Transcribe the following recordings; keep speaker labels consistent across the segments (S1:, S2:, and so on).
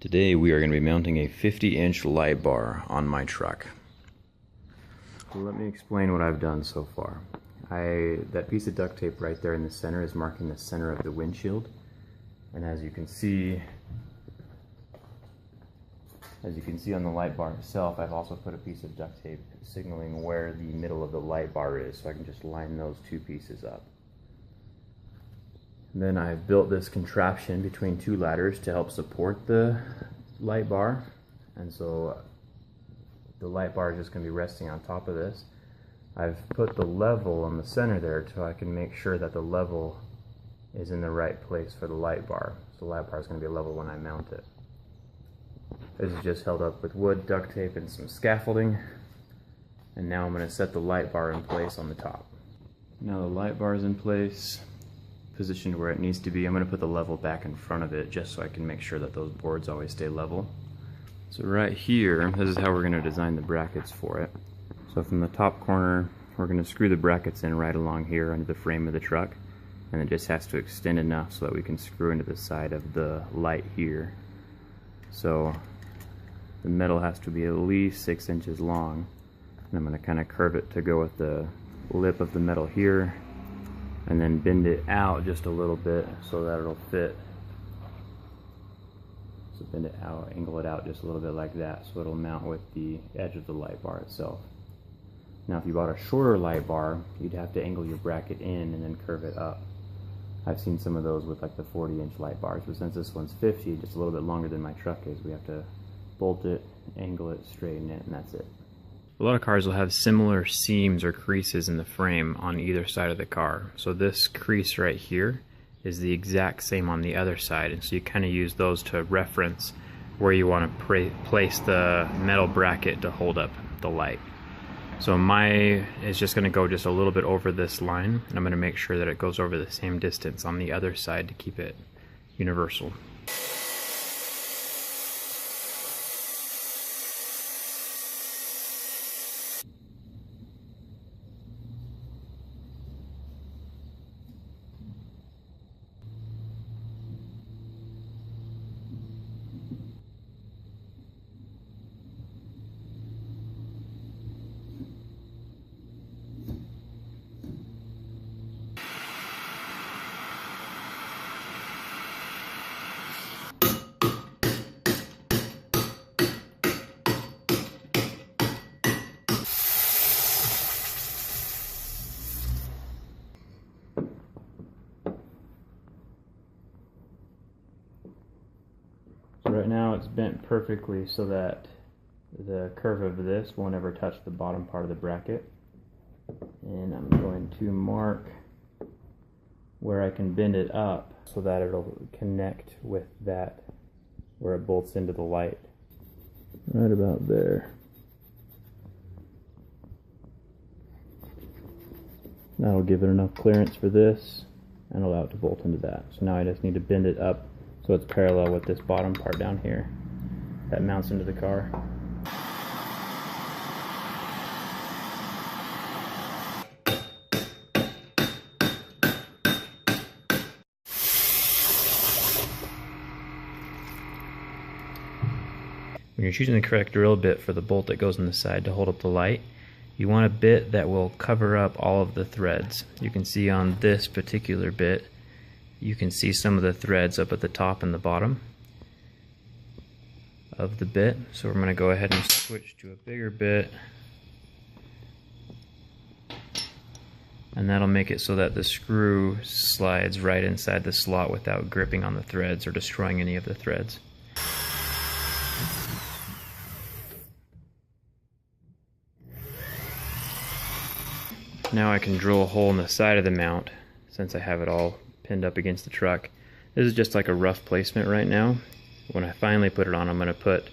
S1: Today we are going to be mounting a 50-inch light bar on my truck. So let me explain what I've done so far. That piece of duct tape right there in the center is marking the center of the windshield. And as you can see on the light bar itself, I've also put a piece of duct tape signaling where the middle of the light bar is, so I can just line those two pieces up. And then I've built this contraption between two ladders to help support the light bar, and so the light bar is just going to be resting on top of this. I've put the level on the center there so I can make sure that the level is in the right place for the light bar. So the light bar is going to be level when I mount it. This is just held up with wood, duct tape, and some scaffolding. And now I'm going to set the light bar in place on the top. Now the light bar is in place, positioned where it needs to be. I'm going to put the level back in front of it just so I can make sure that those boards always stay level. So right here, this is how we're going to design the brackets for it. So from the top corner, we're going to screw the brackets in right along here under the frame of the truck, and it just has to extend enough so that we can screw into the side of the light here. So the metal has to be at least 6 inches long, and I'm going to kind of curve it to go with the lip of the metal here, and then bend it out just a little bit so that it'll fit. So bend it out, angle it out just a little bit like that so it'll mount with the edge of the light bar itself. Now if you bought a shorter light bar, you'd have to angle your bracket in and then curve it up. I've seen some of those with like the 40-inch light bars, but since this one's 50, just a little bit longer than my truck is, we have to bolt it, angle it, straighten it, and that's it. A lot of cars will have similar seams or creases in the frame on either side of the car. So this crease right here is the exact same on the other side, and so you kind of use those to reference where you want to place the metal bracket to hold up the light. So my is just going to go just a little bit over this line, and I'm going to make sure that it goes over the same distance on the other side to keep it universal. So right now it's bent perfectly so that the curve of this won't ever touch the bottom part of the bracket. And I'm going to mark where I can bend it up so that it'll connect with that where it bolts into the light. Right about there. That'll give it enough clearance for this and allow it to bolt into that. So now I just need to bend it up so it's parallel with this bottom part down here that mounts into the car. When you're choosing the correct drill bit for the bolt that goes in the side to hold up the light, you want a bit that will cover up all of the threads. You can see on this particular bit, you can see some of the threads up at the top and the bottom of the bit. So we're going to go ahead and switch to a bigger bit, and that'll make it so that the screw slides right inside the slot without gripping on the threads or destroying any of the threads. Now I can drill a hole in the side of the mount since I have it all pinned up against the truck. This is just like a rough placement right now. When I finally put it on, I'm going to put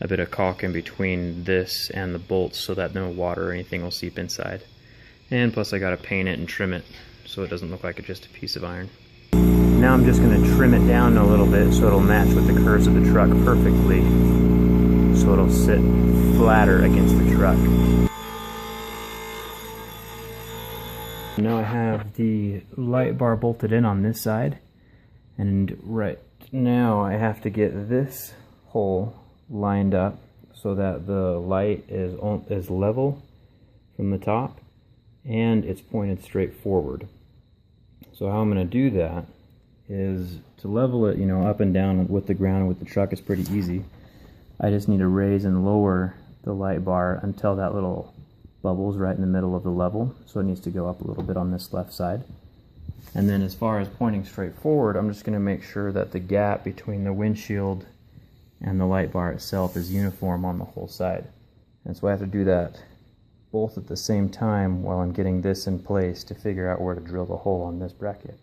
S1: a bit of caulk in between this and the bolts so that no water or anything will seep inside. And plus I got to paint it and trim it so it doesn't look like it's just a piece of iron. Now I'm just going to trim it down a little bit so it'll match with the curves of the truck perfectly, so it'll sit flatter against the truck. Now I have the light bar bolted in on this side, and right now I have to get this pole lined up so that the light is level from the top and it's pointed straight forward. So how I'm going to do that is to level it, you know, up and down with the ground with the truck is pretty easy. I just need to raise and lower the light bar until that little bubble's right in the middle of the level. So it needs to go up a little bit on this left side. And then as far as pointing straight forward, I'm just going to make sure that the gap between the windshield and the light bar itself is uniform on the whole side. And so I have to do that both at the same time while I'm getting this in place to figure out where to drill the hole on this bracket.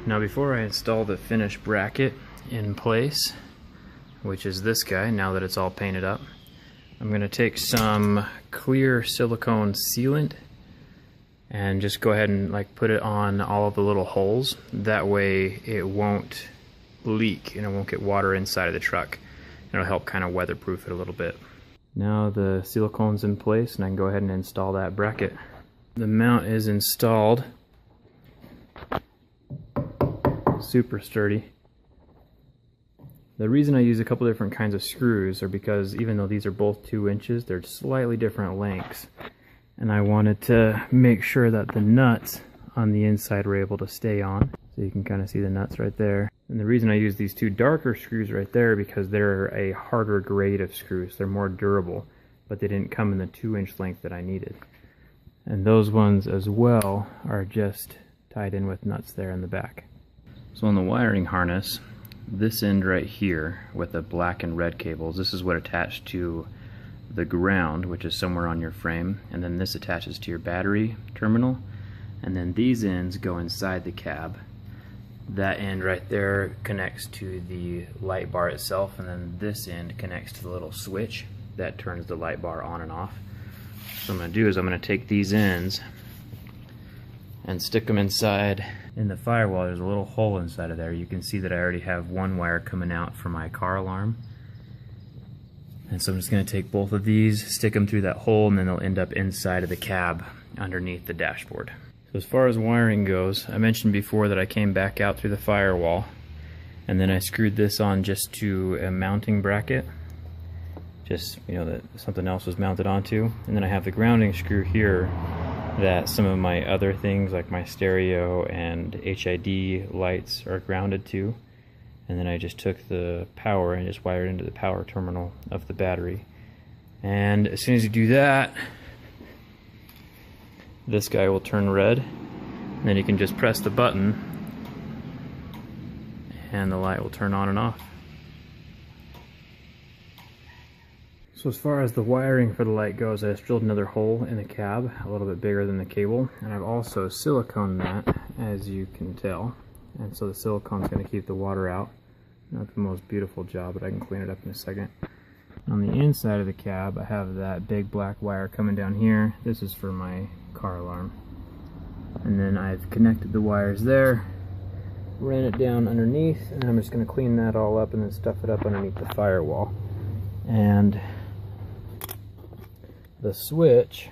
S1: Now before I install the finished bracket in place, which is this guy now that it's all painted up, I'm going to take some clear silicone sealant and just go ahead and put it on all of the little holes. That way it won't leak and it won't get water inside of the truck. It'll help kind of weatherproof it a little bit. Now the silicone's in place and I can go ahead and install that bracket. The mount is installed. Super sturdy. The reason I use a couple different kinds of screws are because even though these are both 2 inches, they're slightly different lengths. And I wanted to make sure that the nuts on the inside were able to stay on. So you can kind of see the nuts right there. And the reason I use these 2 darker screws right there because they're a harder grade of screws. They're more durable, but they didn't come in the 2-inch length that I needed. And those ones as well are just tied in with nuts there in the back. So on the wiring harness, this end right here with the black and red cables, this is what attached to the ground, which is somewhere on your frame, and then this attaches to your battery terminal, and then these ends go inside the cab. That end right there connects to the light bar itself, and then this end connects to the little switch that turns the light bar on and off. So what I'm going to do is I'm going to take these ends and stick them inside. In the firewall, there's a little hole inside of there. You can see that I already have one wire coming out for my car alarm. And so I'm just going to take both of these, stick them through that hole, and then they'll end up inside of the cab underneath the dashboard. So as far as wiring goes, I mentioned before that I came back out through the firewall, and then I screwed this on just to a mounting bracket, just, you know, that something else was mounted onto. And then I have the grounding screw here that some of my other things like my stereo and HID lights are grounded to. And then I just took the power and just wired into the power terminal of the battery. And as soon as you do that, this guy will turn red. And then you can just press the button and the light will turn on and off. So as far as the wiring for the light goes, I just drilled another hole in the cab, a little bit bigger than the cable, and I've also siliconed that, as you can tell. And so the silicone's going to keep the water out. Not the most beautiful job, but I can clean it up in a second. On the inside of the cab, I have that big black wire coming down here. This is for my car alarm. And then I've connected the wires there, ran it down underneath, and I'm just going to clean that all up and then stuff it up underneath the firewall. And the switch,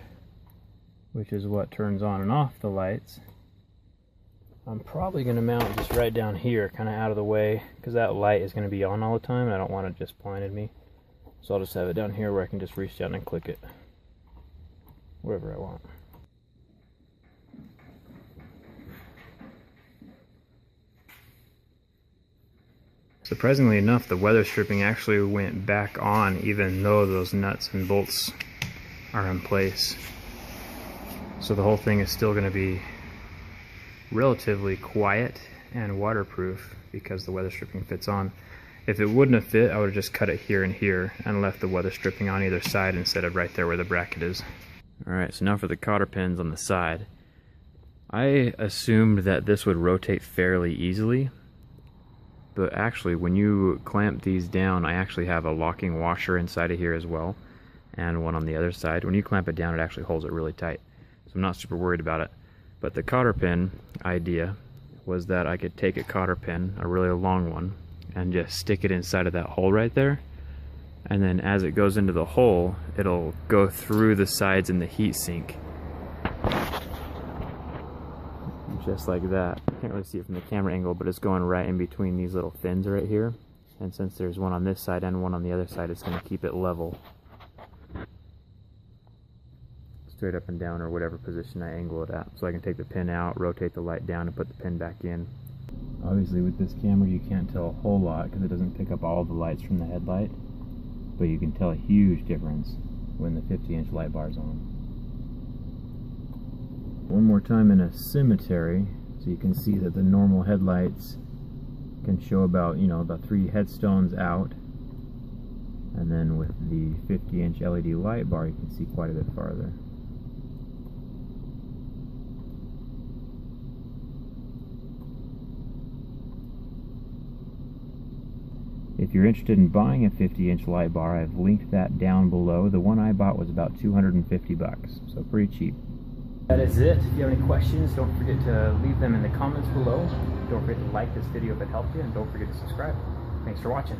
S1: which is what turns on and off the lights, I'm probably going to mount just right down here, kind of out of the way, because that light is going to be on all the time and I don't want it just blinded me. So I'll just have it down here where I can just reach down and click it wherever I want. Surprisingly enough, the weather stripping actually went back on even though those nuts and bolts are in place. So the whole thing is still going to be relatively quiet and waterproof because the weather stripping fits on. If it wouldn't have fit, I would have just cut it here and here and left the weather stripping on either side instead of right there where the bracket is. Alright, so now for the cotter pins on the side. I assumed that this would rotate fairly easily, but actually when you clamp these down, I actually have a locking washer inside of here as well, and one on the other side. When you clamp it down, it actually holds it really tight, so I'm not super worried about it. But the cotter pin idea was that I could take a cotter pin, a really long one, and just stick it inside of that hole right there, And then as it goes into the hole, it'll go through the sides in the heat sink. Just like that. Can't really see it from the camera angle, but it's going right in between these little fins right here. And since there's one on this side and one on the other side, it's going to keep it level. Straight up and down, or whatever position I angle it at. So I can take the pin out, rotate the light down, and put the pin back in. Obviously with this camera you can't tell a whole lot because it doesn't pick up all the lights from the headlight. But you can tell a huge difference when the 50-inch light bar is on. One more time in a cemetery, so you can see that the normal headlights can show about, about 3 headstones out. And then with the 50-inch LED light bar, you can see quite a bit farther. If you're interested in buying a 50-inch light bar, I've linked that down below. The one I bought was about 250 bucks, so pretty cheap. That is it. If you have any questions, don't forget to leave them in the comments below. Don't forget to like this video if it helped you, and don't forget to subscribe. Thanks for watching.